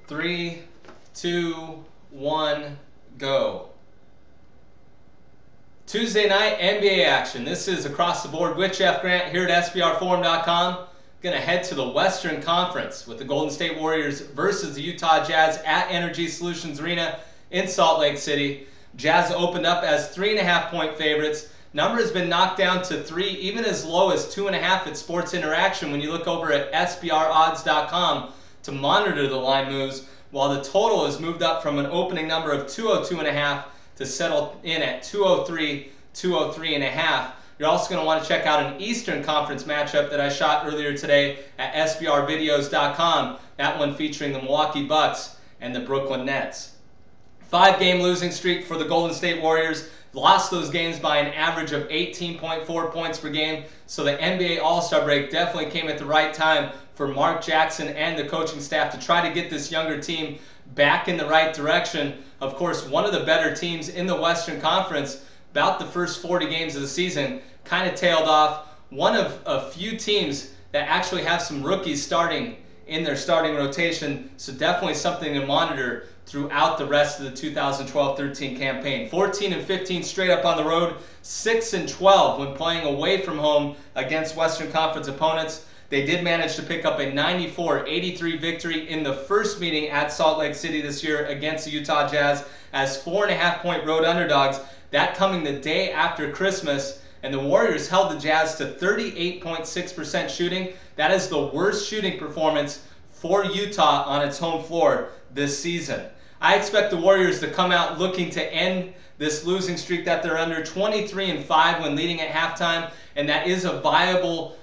3, 2, 1, go. Tuesday night NBA action. This is Across the Board with Jeff Grant here at SBRforum.com. Going to head to the Western Conference with the Golden State Warriors versus the Utah Jazz at Energy Solutions Arena in Salt Lake City. Jazz opened up as 3.5-point favorites. Number has been knocked down to 3, even as low as 2.5 at Sports Interaction when you look over at SBRodds.com to monitor the line moves, while the total has moved up from an opening number of 202.5 to settle in at 203, 203.5. You're also going to want to check out an Eastern Conference matchup that I shot earlier today at SBRvideos.com. That one featuring the Milwaukee Bucks and the Brooklyn Nets. 5-game losing streak for the Golden State Warriors. Lost those games by an average of 18.4 points per game. So the NBA All-Star break definitely came at the right time for Mark Jackson and the coaching staff to try to get this younger team back in the right direction. Of course, one of the better teams in the Western Conference, about the first 40 games of the season, kind of tailed off. One of a few teams that actually have some rookies starting in their starting rotation, so definitely something to monitor throughout the rest of the 2012-13 campaign. 14-15 straight up on the road, 6-12 when playing away from home against Western Conference opponents. They did manage to pick up a 94-83 victory in the first meeting at Salt Lake City this year against the Utah Jazz as 4.5-point road underdogs. That coming the day after Christmas, and the Warriors held the Jazz to 38.6% shooting. That is the worst shooting performance for Utah on its home floor this season. I expect the Warriors to come out looking to end this losing streak that they're under, 23-5 when leading at halftime, and that is a viable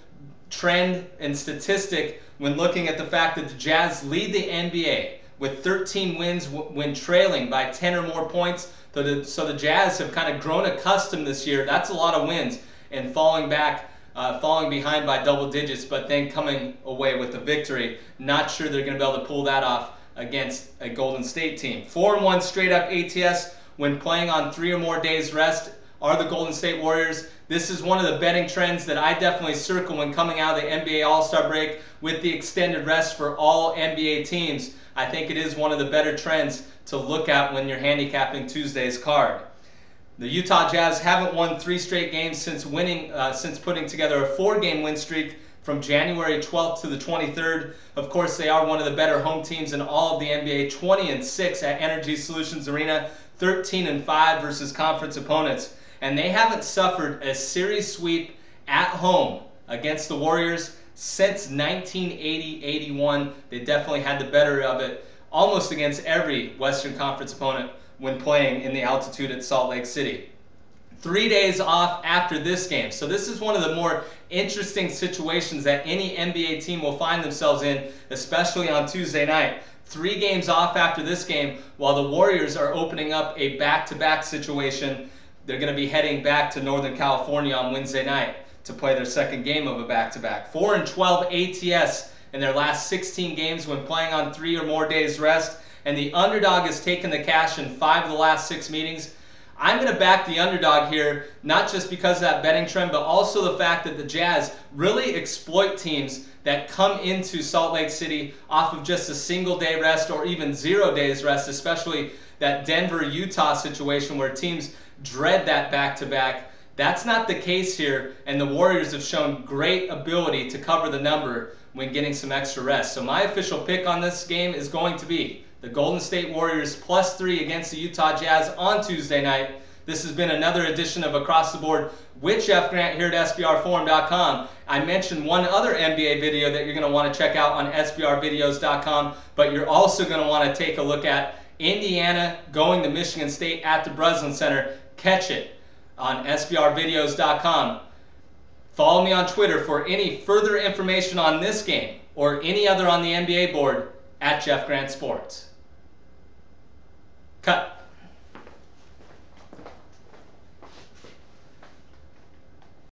trend and statistic when looking at the fact that the Jazz lead the NBA with 13 wins when trailing by 10 or more points. So the Jazz have kind of grown accustomed this year. That's a lot of wins, and falling behind by double digits, but then coming away with a victory. Not sure they're going to be able to pull that off against a Golden State team. 4-1 straight up ATS when playing on 3 or more days rest are the Golden State Warriors. This is one of the betting trends that I definitely circle when coming out of the NBA All-Star break with the extended rest for all NBA teams. I think it is one of the better trends to look at when you're handicapping Tuesday's card. The Utah Jazz haven't won 3 straight games since putting together a 4-game win streak from January 12th to the 23rd. Of course, they are one of the better home teams in all of the NBA, 20-6 at Energy Solutions Arena, 13-5 versus conference opponents. And they haven't suffered a series sweep at home against the Warriors since 1980-81. They definitely had the better of it almost against every Western Conference opponent when playing in the altitude at Salt Lake City. 3 days off after this game. So this is one of the more interesting situations that any NBA team will find themselves in, especially on Tuesday night. 3 games off after this game, while the Warriors are opening up a back-to-back situation. They're going to be heading back to Northern California on Wednesday night to play their second game of a back-to-back. 4-12 ATS in their last 16 games when playing on 3 or more days rest, and the underdog has taken the cash in 5 of the last 6 meetings. I'm going to back the underdog here, not just because of that betting trend, but also the fact that the Jazz really exploit teams that come into Salt Lake City off of just a single day rest or even 0 days rest, especially that Denver-Utah situation where teams dread that back-to-back. That's not the case here, and the Warriors have shown great ability to cover the number when getting some extra rest. So my official pick on this game is going to be the Golden State Warriors +3 against the Utah Jazz on Tuesday night. This has been another edition of Across the Board with Jeff Grant here at SBRforum.com. I mentioned one other NBA video that you're going to want to check out on SBRvideos.com, but you're also going to want to take a look at Indiana going to Michigan State at the Breslin Center. Catch it on SBRvideos.com. Follow me on Twitter for any further information on this game or any other on the NBA board at Jeff Grant Sports. Cut.